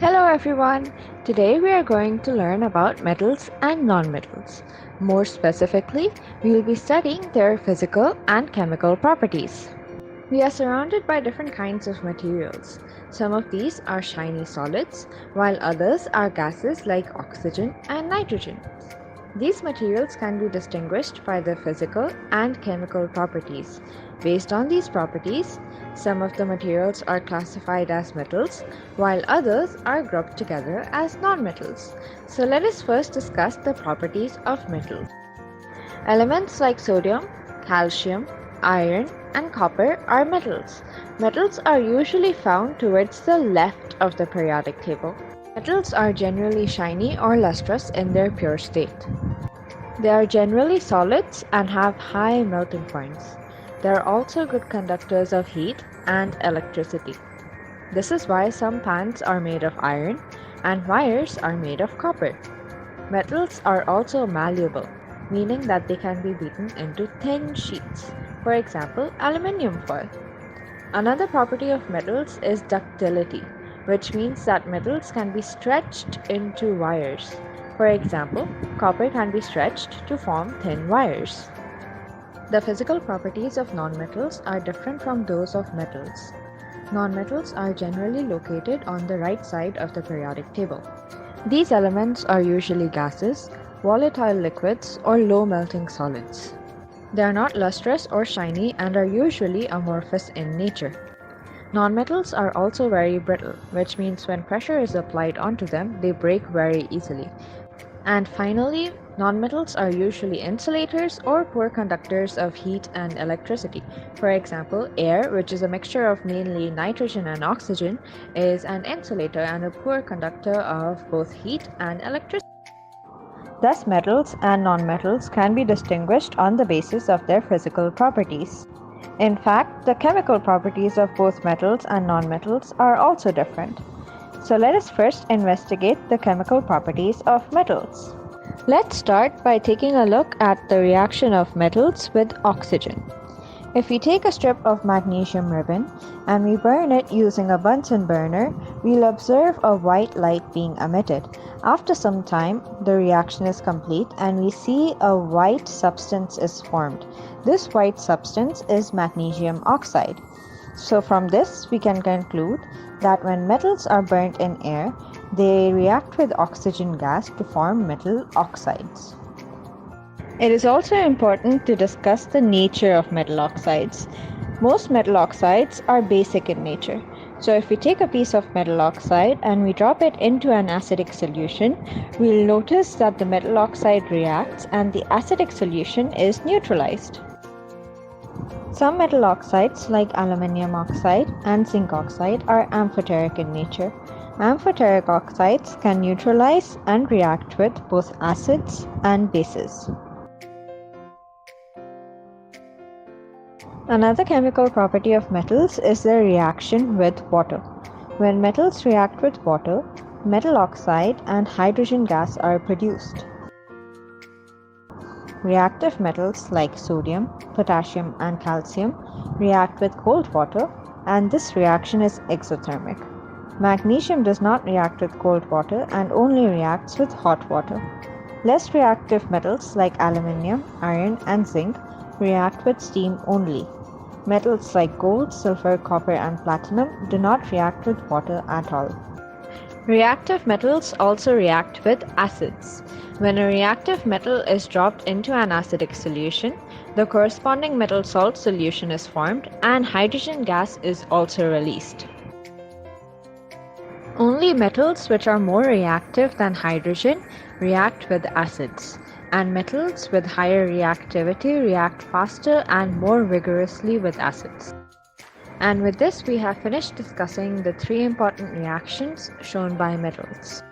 Hello everyone! Today we are going to learn about metals and nonmetals. More specifically, we will be studying their physical and chemical properties. We are surrounded by different kinds of materials. Some of these are shiny solids, while others are gases like oxygen and nitrogen. These materials can be distinguished by their physical and chemical properties. Based on these properties, some of the materials are classified as metals, while others are grouped together as nonmetals. So let us first discuss the properties of metals. Elements like sodium, calcium, iron, and copper are metals. Metals are usually found towards the left of the periodic table. Metals are generally shiny or lustrous in their pure state. They are generally solids and have high melting points. They are also good conductors of heat and electricity. This is why some pans are made of iron and wires are made of copper. Metals are also malleable, meaning that they can be beaten into thin sheets, for example, aluminium foil. Another property of metals is ductility, which means that metals can be stretched into wires. For example, copper can be stretched to form thin wires. The physical properties of nonmetals are different from those of metals. Nonmetals are generally located on the right side of the periodic table. These elements are usually gases, volatile liquids, or low melting solids. They are not lustrous or shiny and are usually amorphous in nature. Nonmetals are also very brittle, which means when pressure is applied onto them, they break very easily. And finally, nonmetals are usually insulators or poor conductors of heat and electricity. For example, air, which is a mixture of mainly nitrogen and oxygen, is an insulator and a poor conductor of both heat and electricity. Thus, metals and nonmetals can be distinguished on the basis of their physical properties. In fact, the chemical properties of both metals and nonmetals are also different. So let us first investigate the chemical properties of metals. Let's start by taking a look at the reaction of metals with oxygen. If we take a strip of magnesium ribbon and we burn it using a Bunsen burner, we'll observe a white light being emitted. After some time, the reaction is complete and we see a white substance is formed. This white substance is magnesium oxide. So from this, we can conclude that when metals are burnt in air, they react with oxygen gas to form metal oxides. It is also important to discuss the nature of metal oxides. Most metal oxides are basic in nature. So if we take a piece of metal oxide and we drop it into an acidic solution, we'll notice that the metal oxide reacts and the acidic solution is neutralized. Some metal oxides like aluminium oxide and zinc oxide are amphoteric in nature. Amphoteric oxides can neutralize and react with both acids and bases. Another chemical property of metals is their reaction with water. When metals react with water, metal oxide and hydrogen gas are produced. Reactive metals like sodium, potassium, and calcium react with cold water, and this reaction is exothermic. Magnesium does not react with cold water and only reacts with hot water. Less reactive metals like aluminium, iron, and zinc react with steam only. Metals like gold, silver, copper, and platinum do not react with water at all. Reactive metals also react with acids. When a reactive metal is dropped into an acidic solution, the corresponding metal salt solution is formed and hydrogen gas is also released. Only metals which are more reactive than hydrogen react with acids, and metals with higher reactivity react faster and more vigorously with acids. And with this, we have finished discussing the three important reactions shown by metals.